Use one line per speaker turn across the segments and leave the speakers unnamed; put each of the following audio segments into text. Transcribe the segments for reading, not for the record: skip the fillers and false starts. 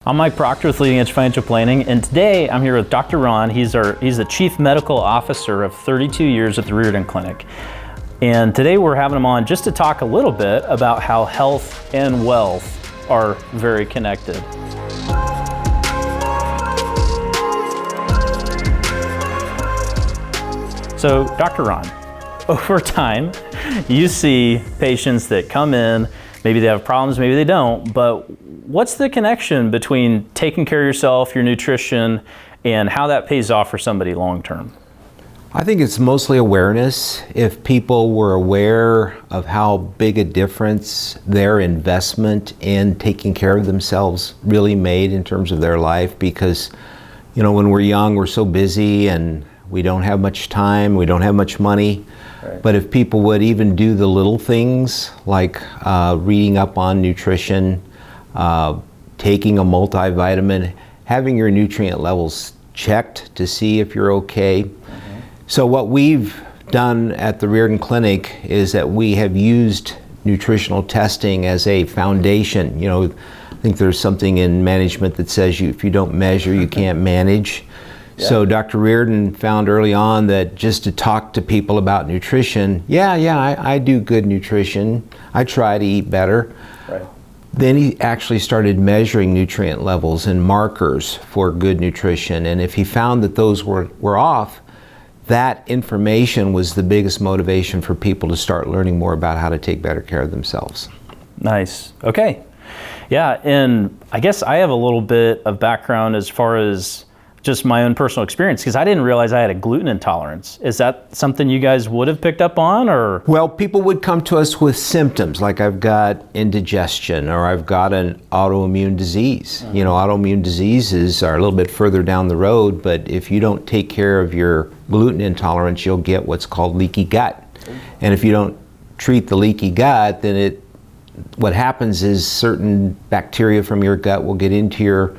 I'm Mike Proctor with Leading Edge Financial Planning, and today I'm here with Dr. Ron. He's the Chief Medical Officer of 32 years at the Reardon Clinic. And today we're having him on just to talk a little bit about how health and wealth are very connected. So, Dr. Ron, over time, you see patients that come in, maybe they have problems, maybe they don't, but what's the connection between taking care of yourself, your nutrition, and how that pays off for somebody long term?
I think it's mostly awareness. If people were aware of how big a difference their investment in taking care of themselves really made in terms of their life, because, you know, when we're young, we're so busy and we don't have much time, we don't have much money. Right. But if people would even do the little things like reading up on nutrition, taking a multivitamin, having your nutrient levels checked to see if you're okay. Mm-hmm. So what we've done at the Reardon Clinic is that we have used nutritional testing as a foundation. You know, I think there's something in management that says if you don't measure, you can't manage. Yeah. So Dr. Reardon found early on that just to talk to people about nutrition, I do good nutrition. I try to eat better. Right. Then he actually started measuring nutrient levels and markers for good nutrition. And if he found that those were off, that information was the biggest motivation for people to start learning more about how to take better care of themselves.
Nice. Okay. Yeah, and I guess I have a little bit of background as far as just my own personal experience, because I didn't realize I had a gluten intolerance. Is that something you guys would have picked up on, or?
Well, people would come to us with symptoms like I've got indigestion or I've got an autoimmune disease. Mm-hmm. You know, autoimmune diseases are a little bit further down the road, but if you don't take care of your gluten intolerance, you'll get what's called leaky gut. Mm-hmm. And if you don't treat the leaky gut, then what happens is certain bacteria from your gut will get into your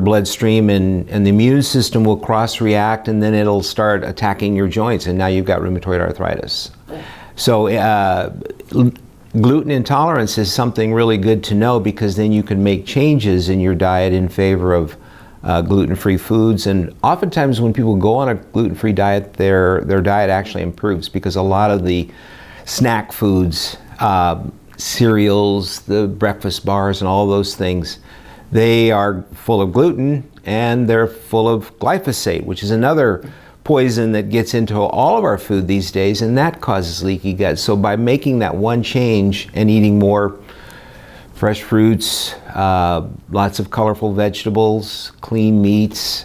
bloodstream, and the immune system will cross-react, and then it'll start attacking your joints, and now you've got rheumatoid arthritis. So gluten intolerance is something really good to know, because then you can make changes in your diet in favor of gluten-free foods. And oftentimes when people go on a gluten-free diet, their diet actually improves, because a lot of the snack foods, cereals, the breakfast bars, and all those things, they are full of gluten, and they're full of glyphosate, which is another poison that gets into all of our food these days, and that causes leaky gut. So by making that one change and eating more fresh fruits, lots of colorful vegetables, clean meats,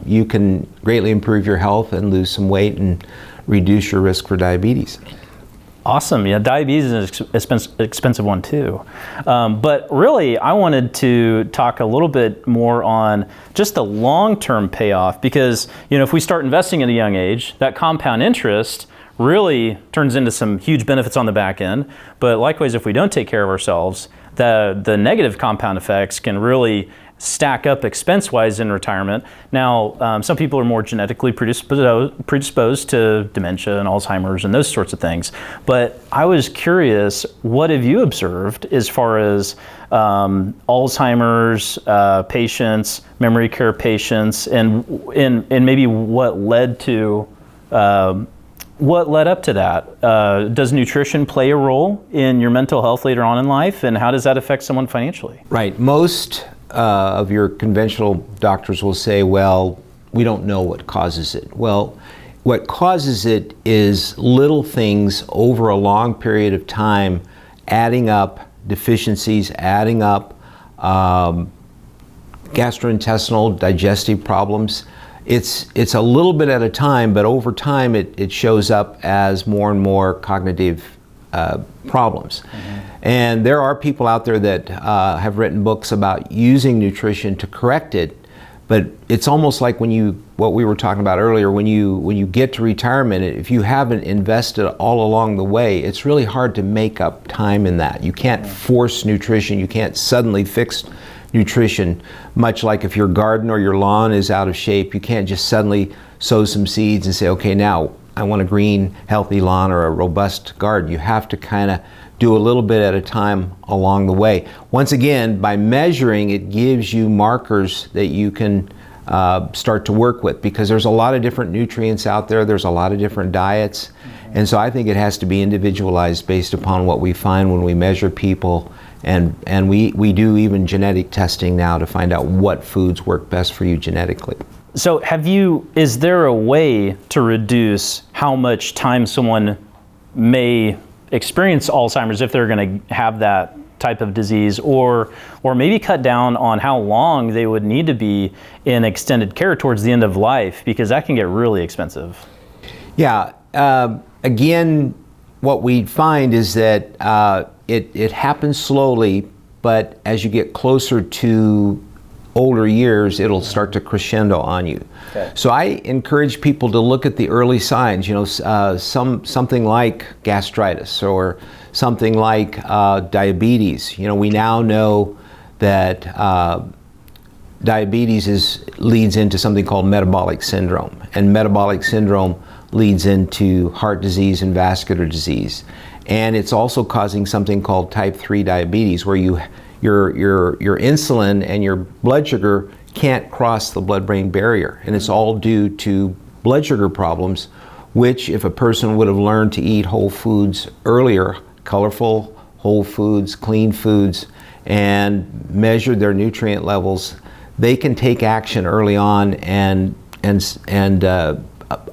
you can greatly improve your health and lose some weight and reduce your risk for diabetes.
Awesome. Yeah, diabetes is an expensive one too. But really, I wanted to talk a little bit more on just the long-term payoff, because, you know, if we start investing at a young age, that compound interest really turns into some huge benefits on the back end. But likewise, if we don't take care of ourselves, the negative compound effects can really stack up expense-wise in retirement. Now, some people are more genetically predisposed to dementia and Alzheimer's and those sorts of things. But I was curious, what have you observed as far as Alzheimer's patients, memory care patients, and maybe what led up to that? Does nutrition play a role in your mental health later on in life, and how does that affect someone financially?
Right. Most of your conventional doctors will say, well, we don't know what causes it. Well, what causes it is little things over a long period of time, adding up, deficiencies adding up, gastrointestinal, digestive problems. It's a little bit at a time, but over time it shows up as more and more cognitive problems. Mm-hmm. And there are people out there that have written books about using nutrition to correct it, but it's almost like what we were talking about earlier, when you get to retirement, if you haven't invested all along the way, it's really hard to make up time in that. You can't force nutrition, you can't suddenly fix nutrition, much like if your garden or your lawn is out of shape, you can't just suddenly sow some seeds and say, okay, now I want a green, healthy lawn or a robust garden. You have to kind of do a little bit at a time along the way. Once again, by measuring, it gives you markers that you can start to work with, because there's a lot of different nutrients out there, there's a lot of different diets, and so I think it has to be individualized based upon what we find when we measure people, and we do even genetic testing now to find out what foods work best for you genetically.
So is there a way to reduce how much time someone may experience Alzheimer's if they're going to have that type of disease, or maybe cut down on how long they would need to be in extended care towards the end of life, because that can get really expensive?
Yeah, again, what we find is that it happens slowly, but as you get closer to older years, it'll start to crescendo on you. Okay. So I encourage people to look at the early signs, something like gastritis or something like diabetes. We now know that diabetes leads into something called metabolic syndrome, and metabolic syndrome leads into heart disease and vascular disease. And it's also causing something called type 3 diabetes, where your insulin and your blood sugar can't cross the blood-brain barrier, and it's all due to blood sugar problems, which if a person would have learned to eat whole foods earlier, colorful whole foods, clean foods, and measured their nutrient levels, they can take action early on and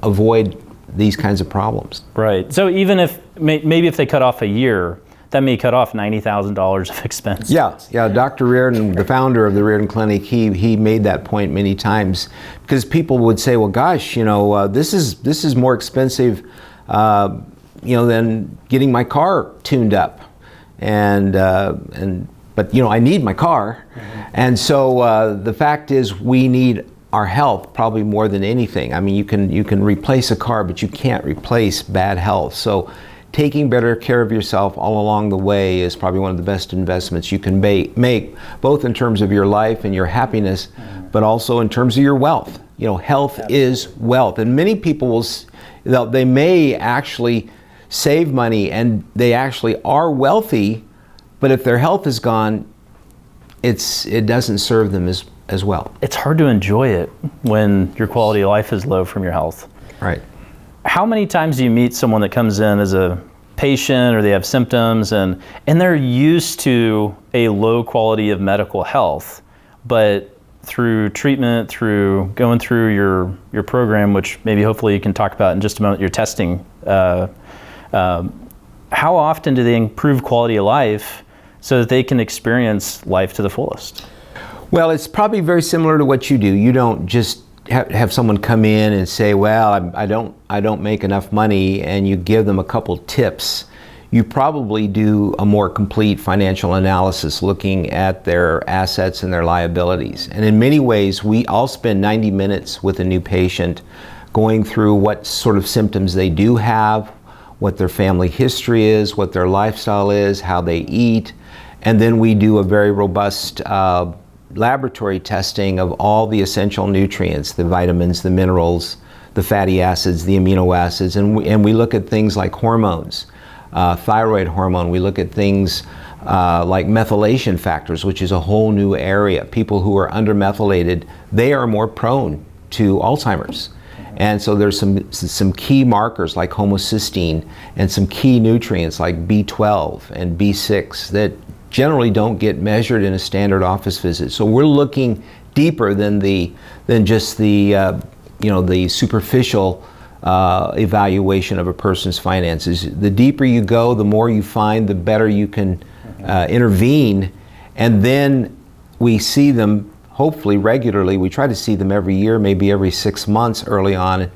avoid these kinds of problems.
Right. So even if maybe if they cut off a year, that may cut off $90,000 of expense.
Yeah. Dr. Reardon, the founder of the Reardon Clinic, he made that point many times, because people would say, "Well, gosh, this is more expensive, than getting my car tuned up," but I need my car, and so the fact is we need our health probably more than anything. I mean, you can replace a car, but you can't replace bad health. So taking better care of yourself all along the way is probably one of the best investments you can make, both in terms of your life and your happiness, but also in terms of your wealth. Health is wealth, and many people they may actually save money and they actually are wealthy, but if their health is gone, it doesn't serve them as well.
It's hard to enjoy it when your quality of life is low from your health.
Right.
How many times do you meet someone that comes in as a patient, or they have symptoms and they're used to a low quality of medical health, but through treatment, through going through your program, which maybe hopefully you can talk about in just a moment, your testing, how often do they improve quality of life so that they can experience life to the fullest?
Well, it's probably very similar to what you do. You don't just have someone come in and say, "Well, I don't make enough money," and you give them a couple tips. You probably do a more complete financial analysis, looking at their assets and their liabilities. And in many ways, I'll spend 90 minutes with a new patient going through what sort of symptoms they do have, what their family history is, what their lifestyle is, how they eat, and then we do a very robust laboratory testing of all the essential nutrients, the vitamins, the minerals, the fatty acids, the amino acids, and we look at things like hormones, thyroid hormone. We look at things like methylation factors, which is a whole new area. People who are undermethylated, they are more prone to Alzheimer's. And so there's some key markers like homocysteine and some key nutrients like B12 and B6 that generally don't get measured in a standard office visit. So we're looking deeper than just the superficial evaluation of a person's finances. The deeper you go, the more you find, the better you can intervene, and then we see them hopefully regularly. We try to see them every year, maybe every 6 months early on,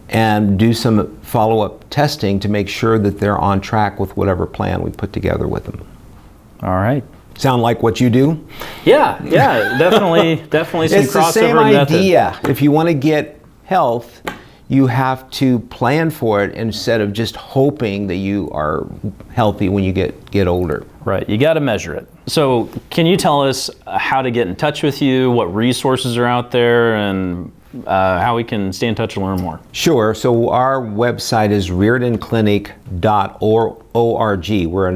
and do some follow-up testing to make sure that they're on track with whatever plan we put together with them.
All right.
Sound like what you do?
Yeah, definitely some crossover.
It's the same idea. If you want to get health, you have to plan for it instead of just hoping that you are healthy when you get older.
Right, you got to measure it. So can you tell us how to get in touch with you, what resources are out there, and how we can stay in touch and learn more? Sure.
So our website is reardonclinic.org. We're a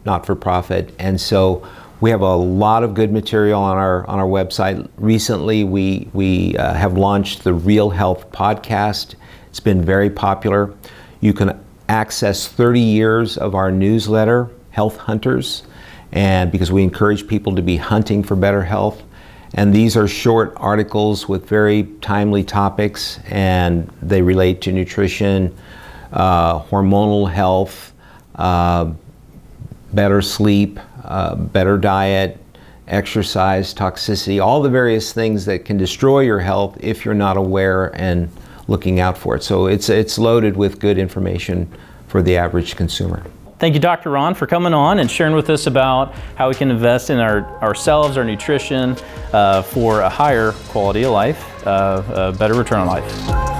not-for-profit. And so we have a lot of good material on our website. Recently, we have launched the Real Health podcast. It's been very popular. You can access 30 years of our newsletter, Health Hunters, and because we encourage people to be hunting for better health. And these are short articles with very timely topics, and they relate to nutrition, hormonal health, better sleep, better diet, exercise, toxicity, all the various things that can destroy your health if you're not aware and looking out for it. So it's loaded with good information for the average consumer.
Thank you, Dr. Ron, for coming on and sharing with us about how we can invest in ourselves, our nutrition, for a higher quality of life, a better return on life.